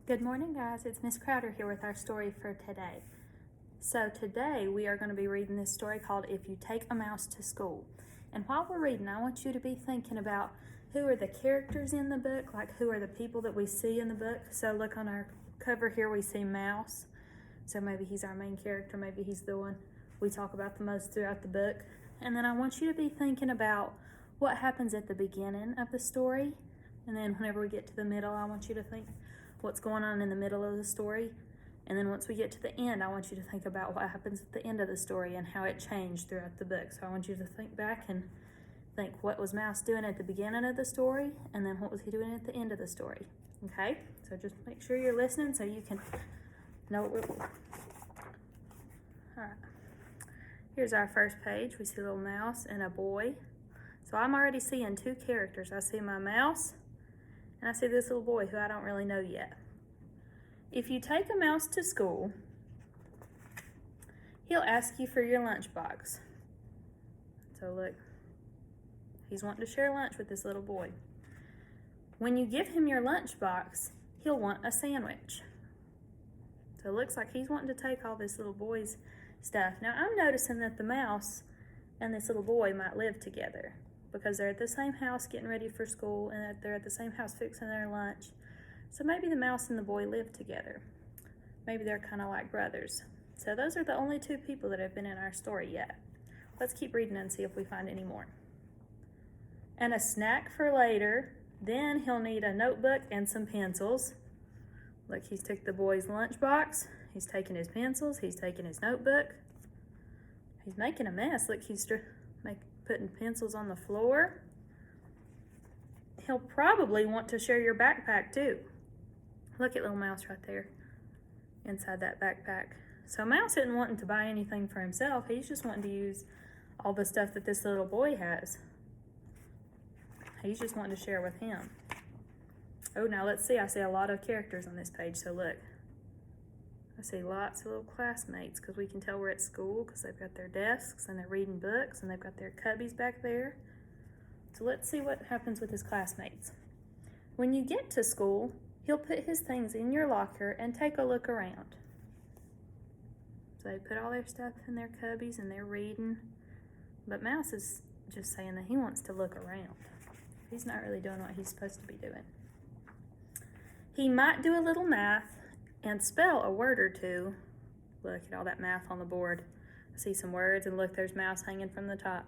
Good morning, guys. It's Miss Crowder here with our story for today. So today we are going to be reading this story called If You Take a Mouse to School. And while we're reading, I want you to be thinking about who are the characters in the book, like who are the people that we see in the book. So look on our cover here, we see Mouse. So maybe he's our main character, maybe he's the one we talk about the most throughout the book. And then I want you to be thinking about what happens at the beginning of the story. And then whenever we get to the middle, I want you to think what's going on in the middle of the story. And then once we get to the end, I want you to think about what happens at the end of the story and how it changed throughout the book. So I want you to think back and think, what was Mouse doing at the beginning of the story, and then what was he doing at the end of the story? Okay, so just make sure you're listening so you can know what we're... All right, here's our first page. We see a little mouse and a boy. So I'm already seeing two characters. I see my mouse and I see this little boy who I don't really know yet. If you take a mouse to school, he'll ask you for your lunchbox. So look, he's wanting to share lunch with this little boy. When you give him your lunchbox, he'll want a sandwich. So it looks like he's wanting to take all this little boy's stuff. Now I'm noticing that the mouse and this little boy might live together, because they're at the same house getting ready for school, and they're at the same house fixing their lunch. So maybe the mouse and the boy live together. Maybe they're kind of like brothers. So those are the only two people that have been in our story yet. Let's keep reading and see if we find any more. And a snack for later. Then he'll need a notebook and some pencils. Look, he's took the boy's lunchbox. He's taking his pencils. He's taking his notebook. He's making a mess. Look, he's putting pencils on the floor. He'll probably want to share your backpack too. Look at little Mouse right there inside that backpack. So Mouse isn't wanting to buy anything for himself. He's just wanting to use all the stuff that this little boy has. He's just wanting to share with him. Oh, now let's see. I see a lot of characters on this page. So look, I see lots of little classmates, because we can tell we're at school because they've got their desks and they're reading books and they've got their cubbies back there. So let's see what happens with his classmates. When you get to school, he'll put his things in your locker and take a look around. So they put all their stuff in their cubbies and they're reading. But Mouse is just saying that he wants to look around. He's not really doing what he's supposed to be doing. He might do a little math and spell a word or two. Look at all that math on the board. I see some words, and look, there's Mouse hanging from the top.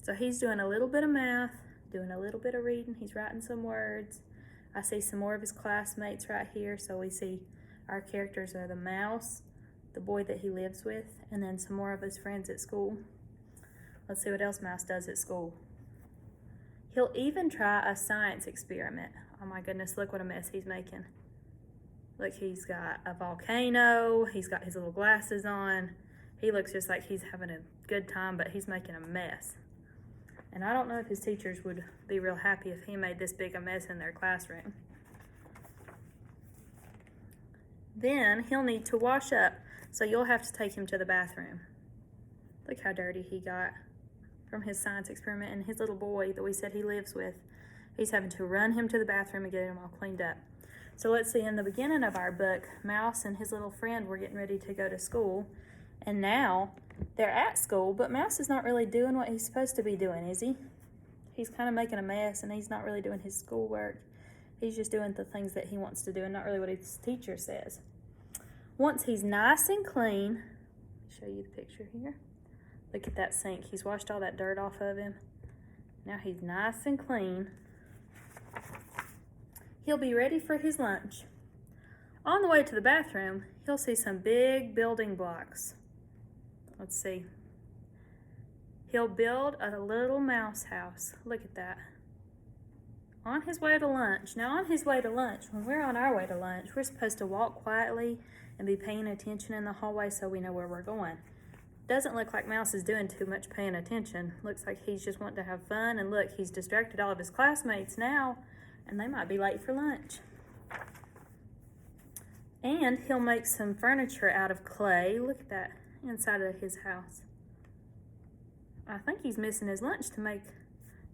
So he's doing a little bit of math, doing a little bit of reading. He's writing some words. I see some more of his classmates right here. So we see our characters are the mouse, the boy that he lives with, and then some more of his friends at school. Let's see what else Mouse does at school. He'll even try a science experiment. Oh my goodness, look what a mess he's making. Look, he's got a volcano. He's got his little glasses on. He looks just like he's having a good time, but he's making a mess. And I don't know if his teachers would be real happy if he made this big a mess in their classroom. Then he'll need to wash up, so you'll have to take him to the bathroom. Look how dirty he got from his science experiment, and his little boy that we said he lives with, he's having to run him to the bathroom and get him all cleaned up. So let's see, in the beginning of our book, Mouse and his little friend were getting ready to go to school, and now they're at school, but Mouse is not really doing what he's supposed to be doing, is he? He's kind of making a mess, and he's not really doing his schoolwork. He's just doing the things that he wants to do and not really what his teacher says. Once he's nice and clean, show you the picture here. Look at that sink. He's washed all that dirt off of him. Now he's nice and clean. He'll be ready for his lunch. On the way to the bathroom, he'll see some big building blocks. Let's see. He'll build a little mouse house. Look at that. On his way to lunch. Now on his way to lunch, when we're on our way to lunch, we're supposed to walk quietly and be paying attention in the hallway so we know where we're going. Doesn't look like Mouse is doing too much paying attention. Looks like he's just wanting to have fun, and look, he's distracted all of his classmates now, and they might be late for lunch. And he'll make some furniture out of clay. Look at that inside of his house. I think he's missing his lunch to make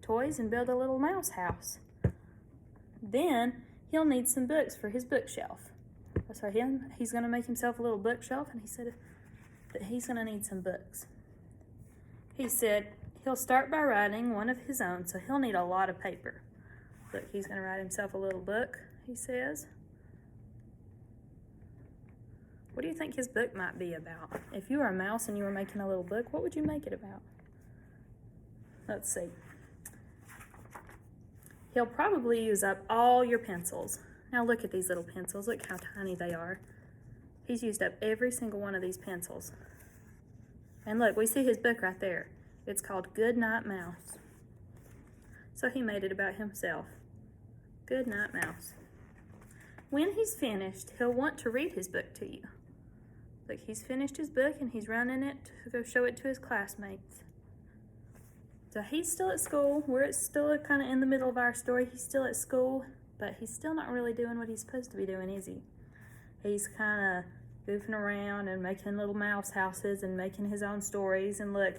toys and build a little mouse house. Then he'll need some books for his bookshelf. So he's going to make himself a little bookshelf, and he said that he's going to need some books. He said he'll start by writing one of his own, so he'll need a lot of paper. Look, he's going to write himself a little book, he says. What do you think his book might be about? If you were a mouse and you were making a little book, what would you make it about? Let's see. He'll probably use up all your pencils. Now look at these little pencils. Look how tiny they are. He's used up every single one of these pencils. And look, we see his book right there. It's called Good Night Mouse. So he made it about himself. Good Night Mouse. When he's finished, he'll want to read his book to you. Look, he's finished his book and he's running it to go show it to his classmates. So he's still at school. We're still kind of in the middle of our story. He's still at school, but he's still not really doing what he's supposed to be doing, is he? He's kind of goofing around and making little mouse houses and making his own stories. And look,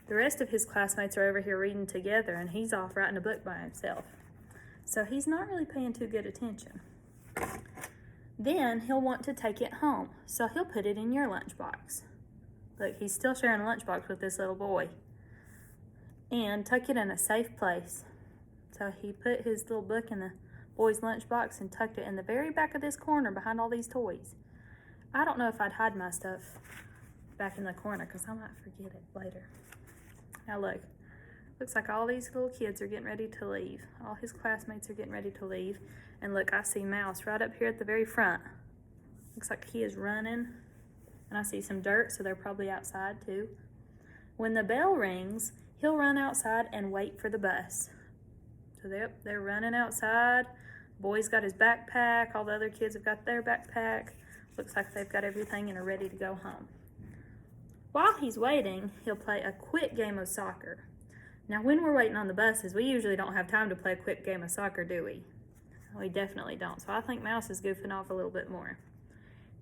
the rest of his classmates are over here reading together, and he's off writing a book by himself. So he's not really paying too good attention. Then he'll want to take it home, so he'll put it in your lunchbox. Look, he's still sharing a lunchbox with this little boy. And tuck it in a safe place. So he put his little book in the boy's lunchbox and tucked it in the very back of this corner behind all these toys. I don't know if I'd hide my stuff back in the corner because I might forget it later. Now look, looks like all these little kids are getting ready to leave. All his classmates are getting ready to leave. And look, I see Mouse right up here at the very front. Looks like he is running. And I see some dirt, so they're probably outside too. When the bell rings, he'll run outside and wait for the bus. So they're running outside. Boy's got his backpack. All the other kids have got their backpack. Looks like they've got everything and are ready to go home. While he's waiting, he'll play a quick game of soccer. Now, when we're waiting on the buses, we usually don't have time to play a quick game of soccer, do we? We definitely don't. So I think Mouse is goofing off a little bit more.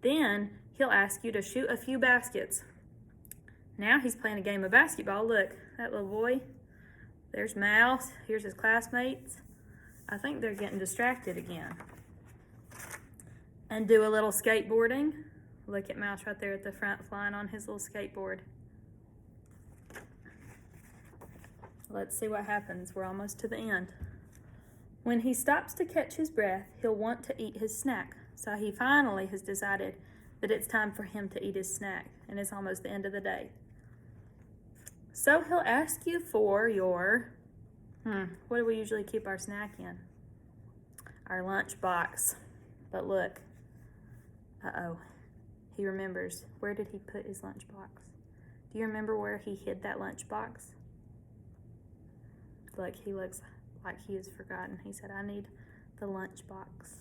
Then he'll ask you to shoot a few baskets. Now he's playing a game of basketball. Look, that little boy. There's Mouse. Here's his classmates. I think they're getting distracted again. And do a little skateboarding. Look at Mouse right there at the front flying on his little skateboard. Let's see what happens. We're almost to the end. When he stops to catch his breath, he'll want to eat his snack. So he finally has decided that it's time for him to eat his snack, and it's almost the end of the day. So he'll ask you for your, what do we usually keep our snack in? Our lunch box. But look, he remembers. Where did he put his lunch box? Do you remember where he hid that lunch box? Look, he looks like he has forgotten. He said, I need the lunch box.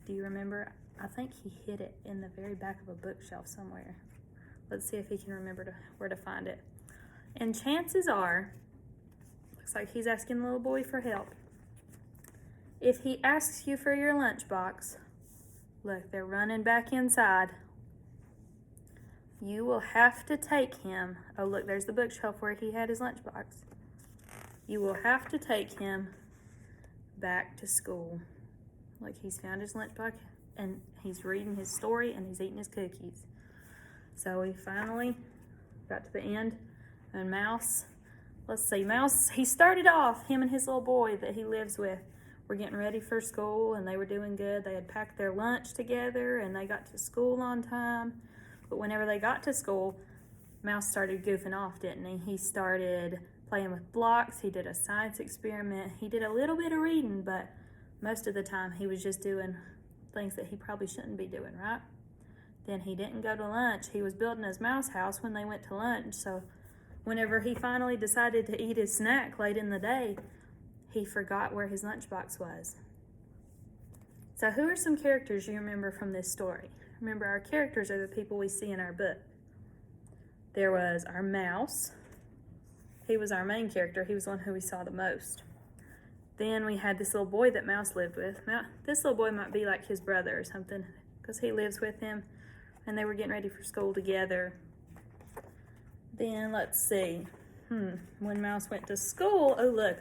Do you remember? I think he hid it in the very back of a bookshelf somewhere. Let's see if he can remember where to find it. And chances are, looks like he's asking the little boy for help. If he asks you for your lunchbox, look, they're running back inside. You will have to take him. Oh, look, there's the bookshelf where he had his lunchbox. You will have to take him back to school. Look, he's found his lunchbox and he's reading his story and he's eating his cookies. So we finally got to the end. And Mouse, let's see, Mouse, he started off, him and his little boy that he lives with were getting ready for school and they were doing good. They had packed their lunch together and they got to school on time. But whenever they got to school, Mouse started goofing off, didn't he? He started playing with blocks. He did a science experiment. He did a little bit of reading, but most of the time he was just doing things that he probably shouldn't be doing, right? Then he didn't go to lunch. He was building his mouse house when they went to lunch. So whenever he finally decided to eat his snack late in the day, he forgot where his lunchbox was. So who are some characters you remember from this story? Remember, our characters are the people we see in our book. There was our mouse. He was our main character. He was the one who we saw the most. Then we had this little boy that Mouse lived with. Now, this little boy might be like his brother or something because he lives with him and they were getting ready for school together. Then let's see. When Mouse went to school, oh look,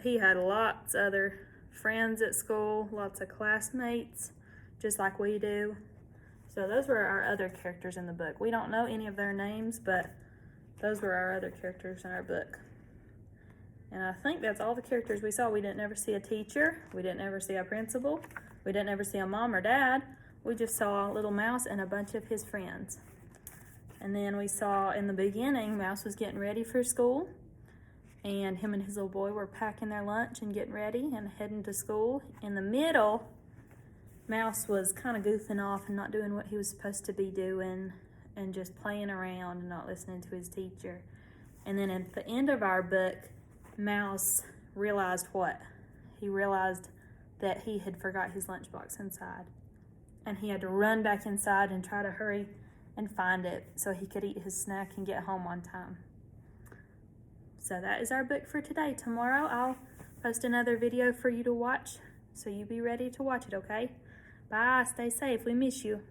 he had lots other friends at school, lots of classmates, just like we do. So those were our other characters in the book. We don't know any of their names, but those were our other characters in our book. And I think that's all the characters we saw. We didn't ever see a teacher. We didn't ever see a principal. We didn't ever see a mom or dad. We just saw Little Mouse and a bunch of his friends. And then we saw in the beginning, Mouse was getting ready for school. And him and his little boy were packing their lunch and getting ready and heading to school. In the middle, Mouse was kind of goofing off and not doing what he was supposed to be doing and just playing around and not listening to his teacher. And then at the end of our book, Mouse realized what? He realized that he had forgot his lunchbox inside. And he had to run back inside and try to hurry and find it so he could eat his snack and get home on time. So that is our book for today. Tomorrow I'll post another video for you to watch, so you be ready to watch it, okay? Bye, stay safe, we miss you.